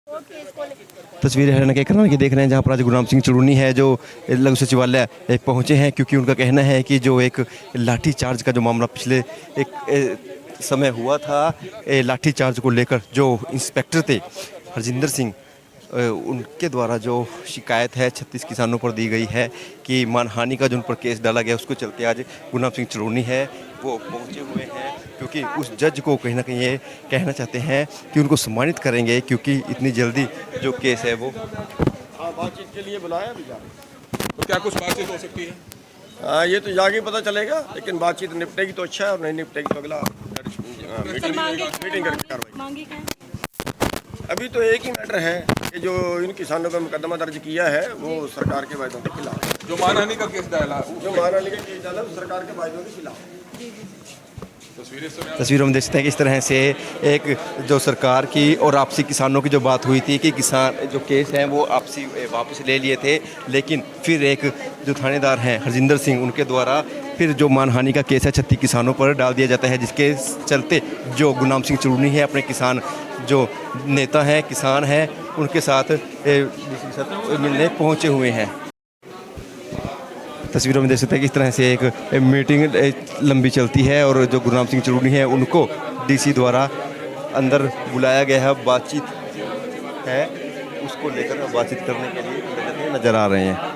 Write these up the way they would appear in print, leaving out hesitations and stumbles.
तस्वीरें हरियाणा के करनाल की देख रहे हैं, जहां पर आज गुरनाम सिंह चुरूनी है जो लघु सचिवालय पहुंचे हैं, क्योंकि उनका कहना है कि जो एक लाठी चार्ज का जो मामला पिछले एक समय हुआ था, लाठी चार्ज को लेकर जो इंस्पेक्टर थे हरजिंदर सिंह, उनके द्वारा जो शिकायत है 36 किसानों पर दी गई है कि मानहानि का जो उन पर केस डाला गया, उसको चलते आज गुरनाम सिंह चुरूनी है वो पहुंचे हुए हैं, क्योंकि उस जज को कहीं ना कहीं ये कहना चाहते हैं कि उनको सम्मानित करेंगे, क्योंकि इतनी जल्दी जो केस है वो बातचीत के लिए बुलाया भी जा तो क्या कुछ बातचीत हो सकती है? ये तो जाके पता चलेगा, लेकिन बातचीत निपटेगी तो अच्छा है, और नहीं निपटेगी तो अगला मीटिंग करके कार्रवाई। अभी तो एक ही मैटर है कि जो इन किसानों पर मुकदमा दर्ज किया है वो सरकार के वायदों के खिलाफ, जो मानहानि का केस डाला, जो मानहानि का केस डाला वो सरकार के वायदों के खिलाफ। तस्वीरों में देख सकते हैं कि इस तरह से एक जो सरकार की और आपसी किसानों की जो बात हुई थी कि किसान जो केस हैं वो आपसी वापस ले लिए थे, लेकिन फिर एक जो थानेदार हैं हरजिंदर सिंह, उनके द्वारा फिर जो मानहानि का केस है 36 किसानों पर डाल दिया जाता है, जिसके चलते जो गुरनाम सिंह चुरूनी है अपने किसान जो नेता हैं, किसान हैं, उनके साथ मिलने पहुँचे हुए हैं। तस्वीरों में देख सकते हैं कि इस तरह से एक मीटिंग लंबी चलती है और जो गुरनाम सिंह चुरूनी है उनको डीसी द्वारा अंदर बुलाया गया है, बातचीत है उसको लेकर बातचीत करने के लिए नजर आ रहे हैं।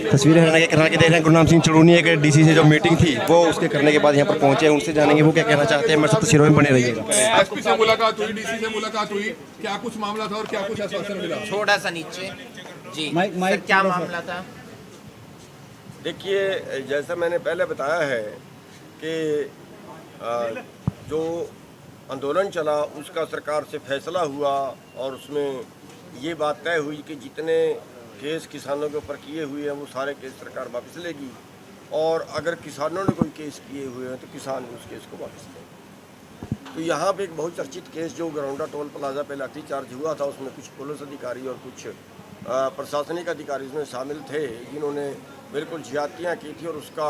तस्वीरें हरियाणा के करनाल के देख रहे हैं, गुरनाम सिंह चुरूनी एक डीसी से जो मीटिंग थी वो उसके करने के बाद यहाँ पर पहुंचे हैं, उनसे जानेंगे वो क्या कहना चाहते हैं। मेरे साथ तस्वीरों में बने रहिएगा। एसपी से मुलाकात हुई, डीसी से मुलाकात हुई, क्या कुछ मामला था और क्या कुछ आश्वासन मिला? थोड़ा सा नीचे जी सर, क्या मामला था? देखिए, जैसा मैंने पहले बताया है कि जो आंदोलन चला उसका सरकार से फैसला हुआ और उसमें ये बात तय हुई कि जितने केस किसानों के ऊपर किए हुए हैं वो सारे केस सरकार वापस लेगी, और अगर किसानों ने कोई केस किए हुए हैं तो किसान उस केस को वापस लेंगे। तो यहाँ पे एक बहुत चर्चित केस जो गरौंडा टोल प्लाजा पे लाठीचार्ज हुआ था, उसमें कुछ पुलिस अधिकारी और कुछ प्रशासनिक अधिकारी उसमें शामिल थे, जिन्होंने बिल्कुल ज्यादतियाँ की थी, और उसका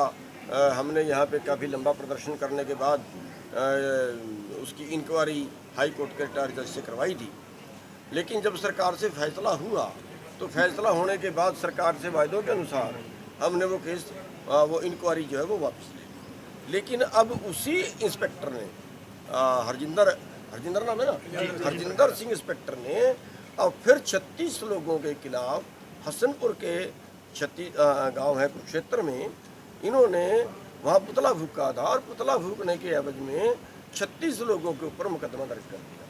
हमने यहाँ पे काफ़ी लंबा प्रदर्शन करने के बाद उसकी इंक्वायरी हाई कोर्ट के रिटायर्ड जज से करवाई थी। लेकिन जब सरकार से फैसला हुआ तो फैसला होने के बाद सरकार से वायदों के अनुसार हमने वो केस वो इंक्वायरी जो है वो वापस ले ली। लेकिन अब उसी इंस्पेक्टर ने हरजिंदर नाम है ना, हरजिंदर सिंह इंस्पेक्टर ने अब फिर 36 लोगों के खिलाफ हसनपुर के 36 गाँव है कुरुक्षेत्र में, इन्होंने वहाँ पुतला फूका था, और पुतला फूकने के एवज में 36 लोगों के ऊपर मुकदमा दर्ज कर दिया।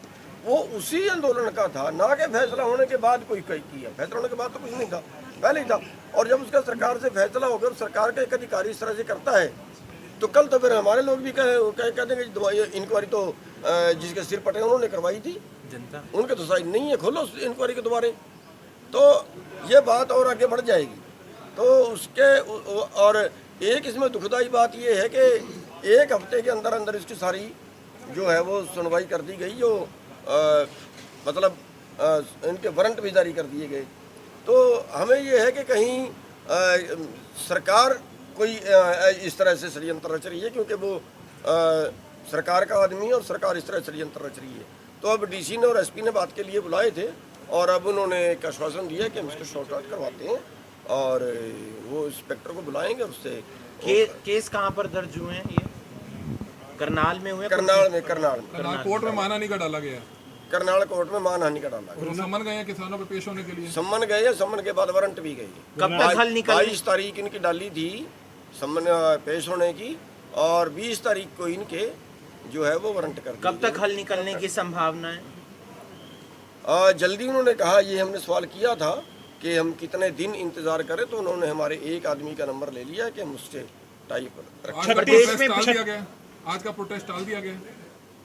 वो उसी आंदोलन का था, ना कि फैसला होने के बाद कोई किया। फैसला होने के बाद तो कुछ नहीं था, पहले ही था। और जब उसका सरकार से फैसला होगा और सरकार का एक अधिकारी इस तरह से करता है तो कल तो फिर हमारे लोग भी कह देंगे इंक्वायरी तो जिसके सिर पटे उन्होंने करवाई थी, जनता उनके तो साइड नहीं है, खोलो इंक्वायरी के दोबारे, तो ये बात और आगे बढ़ जाएगी। तो उसके और एक इसमें दुखदाई बात ये है कि एक हफ्ते के अंदर अंदर इसकी सारी जो है वो सुनवाई कर दी गई, जो मतलब इनके वारंट भी जारी कर दिए गए। तो हमें ये है कि कहीं सरकार कोई इस तरह से षड्यंत्र रच रही है, क्योंकि वो सरकार का आदमी है और सरकार इस तरह षड्यंत्र रच रही है। तो अब डीसी ने और एसपी ने बात के लिए बुलाए थे, और अब उन्होंने एक आश्वासन दिया कि हम इसको शॉर्ट आउट करवाते हैं, और वो इंस्पेक्टर को बुलाएंगे। और उससे केस कहाँ पर दर्ज हुए हैं? ये करनाल में हुए? करनाल कोर्ट में मानहानि का डाला गया, करनाल कोर्ट में मानहानि का डाला गया। सम्मन गए हैं किसानों पे पेश होने के लिए? सम्मन गए हैं, सम्मन के बाद वारंट भी गई। कब तक हल निकल? 22 तारीख इनकी डाली थी सम्मन पेश होने की, और 20 तारीख को इनके जो है वो वारंट कर। कब तक हल निकलने की संभावना है? जल्दी उन्होंने कहा, ये हमने सवाल किया था कि हम कितने दिन इंतजार करें, तो उन्होंने हमारे एक आदमी का नंबर ले लिया कि हम उससे टाइप आज का प्रोटेस्ट टाल दिया गया।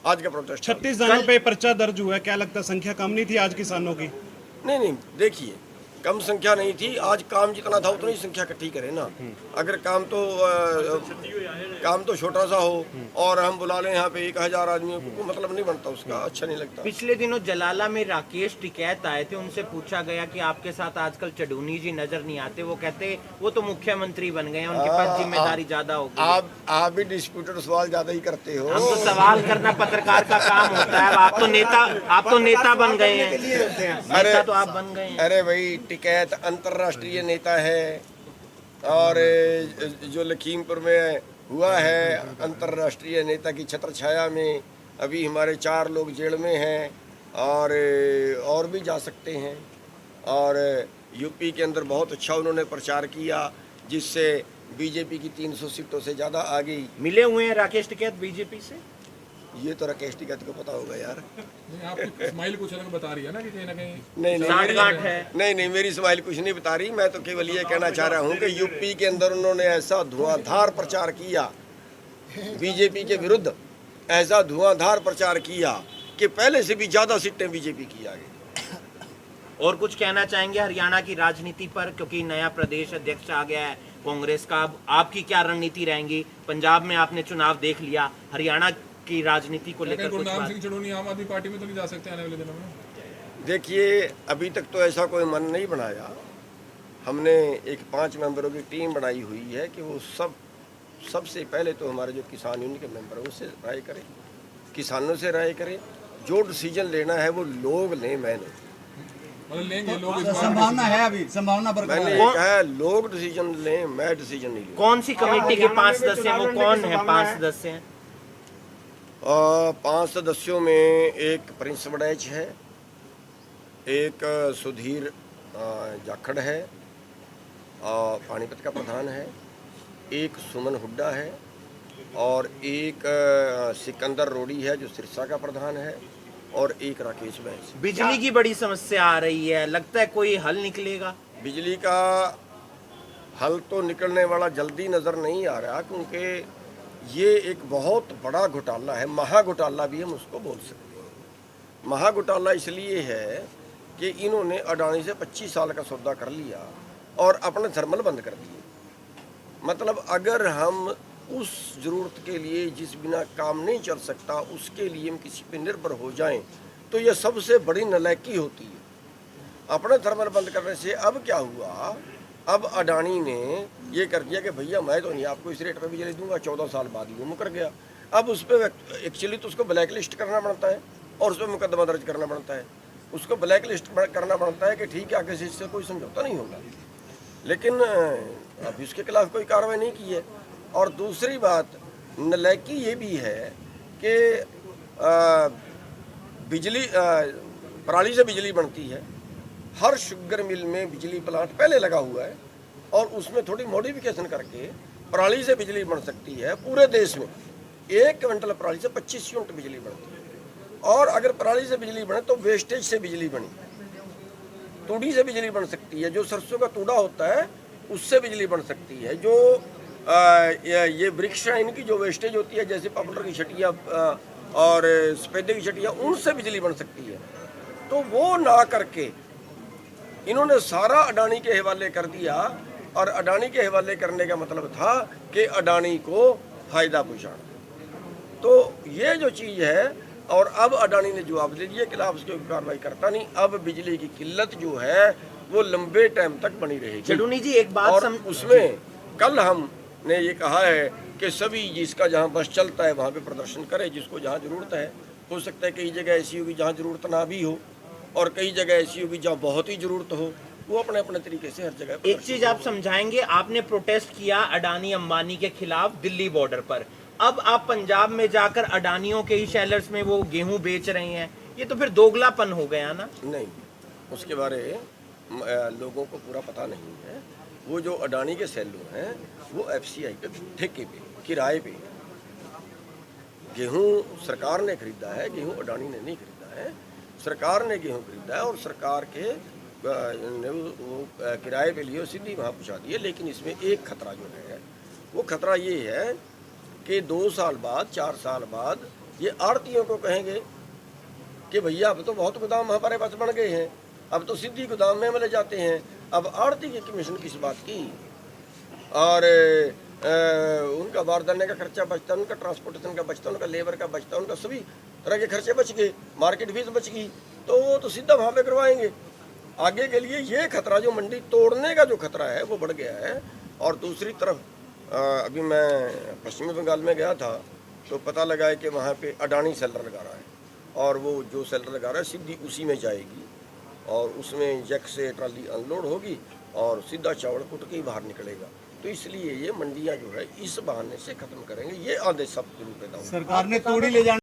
आज का प्रोटेस्ट 36 जनों पे पर्चा दर्ज हुआ है, क्या लगता है संख्या कम नहीं थी आज किसानों की? नहीं, देखिए कम संख्या नहीं थी। आज काम जितना था उतनी संख्या इकट्ठी करें ना। अगर काम तो छोटा सा हो और हम बुला लें यहाँ पे 1000 आदमियों को, मतलब नहीं बनता उसका, अच्छा नहीं लगता। पिछले दिनों जलाला में राकेश टिकैत आए थे, उनसे पूछा गया कि आपके साथ आजकल चडूनी जी नजर नहीं आते। वो कहते वो तो मुख्यमंत्री बन गए हैं, उनके पास जिम्मेदारी ज्यादा होगी। आप भी डिस्प्यूटेड सवाल ज्यादा ही करते हो। हम तो सवाल करना पत्रकार का काम होता है। आप तो नेता बन गए हैं, नेता तो आप बन गए हैं। अरे भाई, टिकैत अंतर्राष्ट्रीय नेता है और जो लखीमपुर में हुआ है अंतर्राष्ट्रीय नेता की छत्र छाया में, अभी हमारे 4 लोग जेल में हैं और भी जा सकते हैं। और यूपी के अंदर बहुत अच्छा उन्होंने प्रचार किया, जिससे बीजेपी की 300 सीटों से ज़्यादा आ गई। मिले हुए हैं राकेश टिकैत बीजेपी से? ये तो राकेश टिकैत को पता होगा यार। नहीं, आपकी स्माइल कुछ अलग बता रही है ना कि कहीं ना कहीं नहीं, मेरी स्माइल कुछ नहीं बता रही। मैं तो केवल ये कहना चाह रहा हूँ कि यूपी के अंदर उन्होंने ऐसा धुआंधार प्रचार किया बीजेपी के विरुद्ध, ऐसा धुआंधार प्रचार किया कि पहले से भी ज़्यादा सीटें बीजेपी की आ गई। और कुछ कहना चाहेंगे हरियाणा की राजनीति पर, क्योंकि नया प्रदेश अध्यक्ष आ गया है कांग्रेस का? अब आपकी क्या रणनीति रहेंगी? पंजाब में आपने चुनाव देख लिया, हरियाणा की राजनीति को लेकर कुछ गुरनाम बात? सिंह चडूनी आम आदमी पार्टी में तो नहीं जा सकते आने वाले दिनों में? देखिए, अभी तक तो ऐसा कोई मन नहीं बनाया। हमने एक 5 मेंबरों की टीम बनाई हुई है कि वो सबसे पहले तो हमारे जो किसान यूनियन के मेंबर हैं उससे राय करें, किसानों से राय करें। जो डिसीजन लेना है वो लोग लें, मैं नहीं। मतलब लेंगे लोग इस बार? संभावना है, अभी संभावना बरकरार मैंने है। ये कहा है लोग डिसीजन लें, मैं डिसीजन नहीं लूँ। कौन सी कमेटी के 5 सदस्य हैं? वो कौन है 5 सदस्य हैं? 5 सदस्यों में एक प्रिंस वड़ैच है, एक सुधीर जाखड़ है, पानीपत का प्रधान है, एक सुमन हुड्डा है और एक सिकंदर रोड़ी है जो सिरसा का प्रधान है, और एक राकेश बैस। बिजली की बड़ी समस्या आ रही है, लगता है कोई हल निकलेगा? बिजली का हल तो निकलने वाला जल्दी नज़र नहीं आ रहा, क्योंकि ये एक बहुत बड़ा घोटाला है, महा घोटाला भी हम उसको बोल सकते हैं। महा घोटाला इसलिए है कि इन्होंने अडानी से 25 साल का सौदा कर लिया और अपने थर्मल बंद कर दिए। मतलब अगर हम उस ज़रूरत के लिए जिस बिना काम नहीं चल सकता उसके लिए हम किसी पे निर्भर हो जाएं, तो यह सबसे बड़ी नालायकी होती है। अपने थर्मल बंद करने से अब क्या हुआ, अब अडानी ने ये कर दिया कि भैया मैं तो नहीं आपको इस रेट पे बिजली दूंगा, 14 साल बाद वो मुकर गया। अब उस पर एक्चुअली तो उसको ब्लैक लिस्ट करना पड़ता है और उस पर मुकदमा दर्ज करना पड़ता है। उसको ब्लैक लिस्ट करना पड़ता है कि ठीक है आगे से इससे कोई समझौता नहीं होगा, लेकिन अभी उसके खिलाफ कोई कार्रवाई नहीं की है। और दूसरी बात नालायकी ये भी है कि बिजली पराली से बिजली बनती है, हर शुगर मिल में बिजली प्लांट पहले लगा हुआ है और उसमें थोड़ी मॉडिफिकेशन करके पराली से बिजली बन सकती है। पूरे देश में 1 क्विंटल पराली से 25 यूनिट बिजली बनती है। और अगर पराली से बिजली बने तो वेस्टेज से बिजली बनी, तूड़ी से बिजली बन सकती है, जो सरसों का तूड़ा होता है उससे बिजली बन सकती है, जो ये वृक्ष हैं इनकी जो वेस्टेज होती है जैसे पॉपुलर की छटिया और सफेदे की छटिया, उनसे बिजली बन सकती है। तो वो ना करके इन्होंने सारा अडानी के हवाले कर दिया, और अडानी के हवाले करने का मतलब था कि अडानी को फ़ायदा पहुँचाना। तो ये जो चीज़ है, और अब अडानी ने जवाब दे दिया, खिलाफ उसकी कार्रवाई करता नहीं। अब बिजली की किल्लत जो है वो लंबे टाइम तक बनी रहेगी। चडूनी जी एक बात और उसमें कल हमने ये कहा है कि सभी जिसका जहाँ बस चलता है वहाँ पे प्रदर्शन करे, जिसको जहाँ ज़रूरत है। हो सकता है कई जगह ऐसी होगी जहाँ ज़रूरत ना भी हो, और कई जगह ऐसी होगी जहाँ बहुत ही ज़रूरत हो, वो अपने अपने तरीके से हर जगह। एक चीज आप समझाएंगे, आपने प्रोटेस्ट किया अडानी अंबानी के खिलाफ दिल्ली बॉर्डर पर, अब आप पंजाब में जाकर अडानियों के ही शेलर्स में वो गेहूं बेच रहे हैं, ये तो फिर दोगलापन हो गया ना? नहीं, उसके बारे लोगों को पूरा पता नहीं है। वो जो अडानी के सेलर हैं वो FCI पे ठेके पे किराए पे, गेहूं सरकार ने खरीदा है, गेहूं अडानी ने नहीं खरीदा है। सरकार ने गेहूं खरीदा है और सरकार के वो किराए पे लिए सीधी वहाँ पहुँचा दिए। लेकिन इसमें एक खतरा जो है, वो खतरा ये है कि 2 साल बाद 4 साल बाद ये आड़तियों को कहेंगे कि भैया अब तो बहुत गोदाम हमारे पास बन गए हैं, अब तो सीधी गोदाम में ले जाते हैं। अब आड़ती की कमीशन किस बात की, और उनका बारदाने का खर्चा बचता, उनका ट्रांसपोर्टेशन का बचता, उनका लेबर का बचता, उनका सभी तरह के खर्चे बच गए, मार्केट फीस बच गई, तो वो तो सीधा वहाँ पे करवाएंगे। आगे के लिए ये खतरा, जो मंडी तोड़ने का जो खतरा है वो बढ़ गया है। और दूसरी तरफ अभी मैं पश्चिमी बंगाल में गया था तो पता लगा है कि वहाँ पे अडानी सेलर लगा रहा है, और वो जो सेलर लगा रहा है सीधी उसी में जाएगी, और उसमें जैक से ट्राली अनलोड होगी और सीधा चावल कुट के ही बाहर निकलेगा। तो इसलिए ये मंडियाँ जो है इस बहाने से खत्म करेंगे, ये आदेश सब रूप में सरकार ने तोड़ी ले जाने।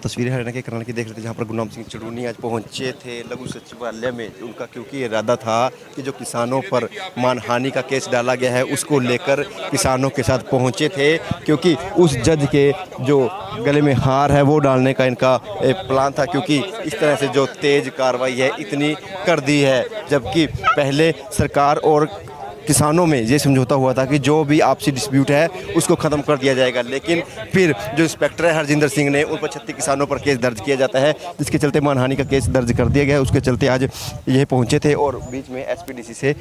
तस्वीरें हरियाणा के करनाल की देख रहे थे, जहाँ पर गुरनाम सिंह चुड़ूनी आज पहुंचे थे लघु सचिवालय में। उनका क्योंकि इरादा था कि जो किसानों पर मानहानि का केस डाला गया है उसको लेकर किसानों के साथ पहुंचे थे, क्योंकि उस जज के जो गले में हार है वो डालने का इनका प्लान था, क्योंकि इस तरह से जो तेज कार्रवाई है इतनी कर दी है। जबकि पहले सरकार और किसानों में ये समझौता हुआ था कि जो भी आपसी डिस्प्यूट है उसको ख़त्म कर दिया जाएगा, लेकिन फिर जो इंस्पेक्टर है हरजिंदर सिंह ने उन पर 36 किसानों पर केस दर्ज किया जाता है, जिसके चलते मानहानि का केस दर्ज कर दिया गया है। उसके चलते आज ये पहुंचे थे और बीच में एसपीडीसी से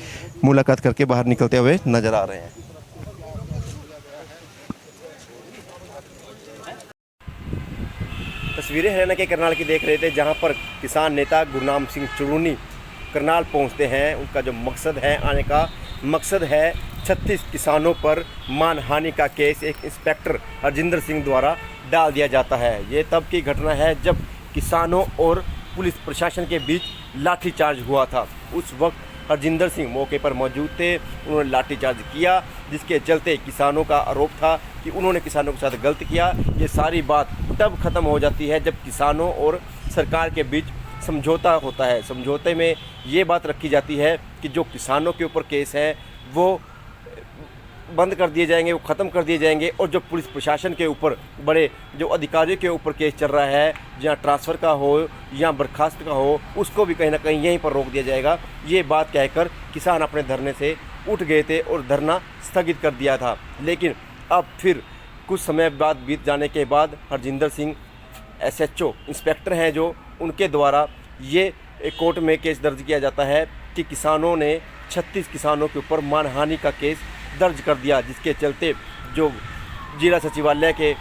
मुलाकात करके बाहर निकलते हुए नजर आ रहे हैं। तस्वीरें हरियाणा के करनाल की देख रहे थे, जहाँ पर किसान नेता गुरनाम सिंह चुड़ूनी करनाल पहुंचते हैं। उनका जो मकसद है आने का मकसद है 36 किसानों पर मानहानि का केस एक इंस्पेक्टर हरजिंदर सिंह द्वारा डाल दिया जाता है। ये तब की घटना है जब किसानों और पुलिस प्रशासन के बीच लाठीचार्ज हुआ था। उस वक्त हरजिंदर सिंह मौके पर मौजूद थे, उन्होंने लाठीचार्ज किया, जिसके चलते किसानों का आरोप था कि उन्होंने किसानों के साथ गलत किया। ये सारी बात तब ख़त्म हो जाती है जब किसानों और सरकार के बीच समझौता होता है। समझौते में ये बात रखी जाती है कि जो किसानों के ऊपर केस है वो बंद कर दिए जाएंगे, वो ख़त्म कर दिए जाएंगे, और जो पुलिस प्रशासन के ऊपर बड़े जो अधिकारियों के ऊपर केस चल रहा है, जहाँ ट्रांसफ़र का हो या बर्खास्त का हो, उसको भी कहीं ना कहीं यहीं पर रोक दिया जाएगा। ये बात कहकर किसान अपने धरने से उठ गए थे और धरना स्थगित कर दिया था। लेकिन अब फिर कुछ समय बाद बीत जाने के बाद हरजिंदर सिंह SHO इंस्पेक्टर हैं जो, उनके द्वारा ये कोर्ट में केस दर्ज किया जाता है कि किसानों ने 36 किसानों के ऊपर मानहानि का केस दर्ज कर दिया, जिसके चलते जो जिला सचिवालय के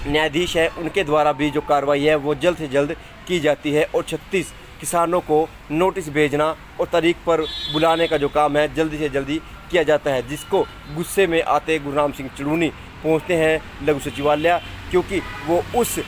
न्यायाधीश हैं उनके द्वारा भी जो कार्रवाई है वो जल्द से जल्द की जाती है, और 36 किसानों को नोटिस भेजना और तारीख पर बुलाने का जो काम है जल्दी से जल्दी किया जाता है। जिसको गुस्से में आते गुरनाम सिंह चुड़ूनी पहुंचते हैं लघु सचिवालय, क्योंकि वो उस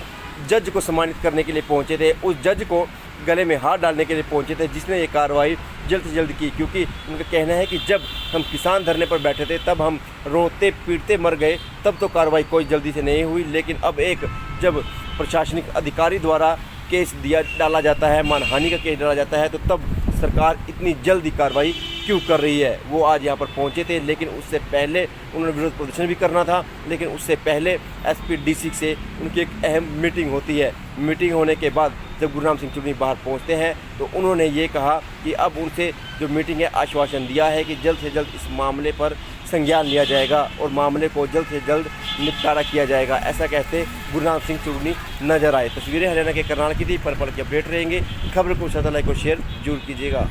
जज को सम्मानित करने के लिए पहुंचे थे, उस जज को गले में हाथ डालने के लिए पहुंचे थे जिसने ये कार्रवाई जल्द से जल्द की। क्योंकि उनका कहना है कि जब हम किसान धरने पर बैठे थे तब हम रोते पीटते मर गए, तब तो कार्रवाई कोई जल्दी से नहीं हुई, लेकिन अब एक जब प्रशासनिक अधिकारी द्वारा केस डाला जाता है, मानहानि का केस डाला जाता है, तो तब सरकार इतनी जल्दी कार्रवाई क्यों कर रही है। वो आज यहाँ पर पहुँचे थे, लेकिन उससे पहले उन्होंने विरोध प्रदर्शन भी करना था, लेकिन उससे पहले SPDC से उनकी एक अहम मीटिंग होती है। मीटिंग होने के बाद जब गुरनाम सिंह चुड़ूनी बाहर पहुँचते हैं तो उन्होंने ये कहा कि अब उनसे जो मीटिंग है आश्वासन दिया है कि जल्द से जल्द इस मामले पर संज्ञान लिया जाएगा और मामले को जल्द से जल्द निपटारा किया जाएगा, ऐसा कहते गुरनाम सिंह चुड़ूनी नजर आए। तस्वीरें हरियाणा के करनाल की थी, पल पल की अपडेट रहेंगे। खबर को लाइक और शेयर जरूर कीजिएगा।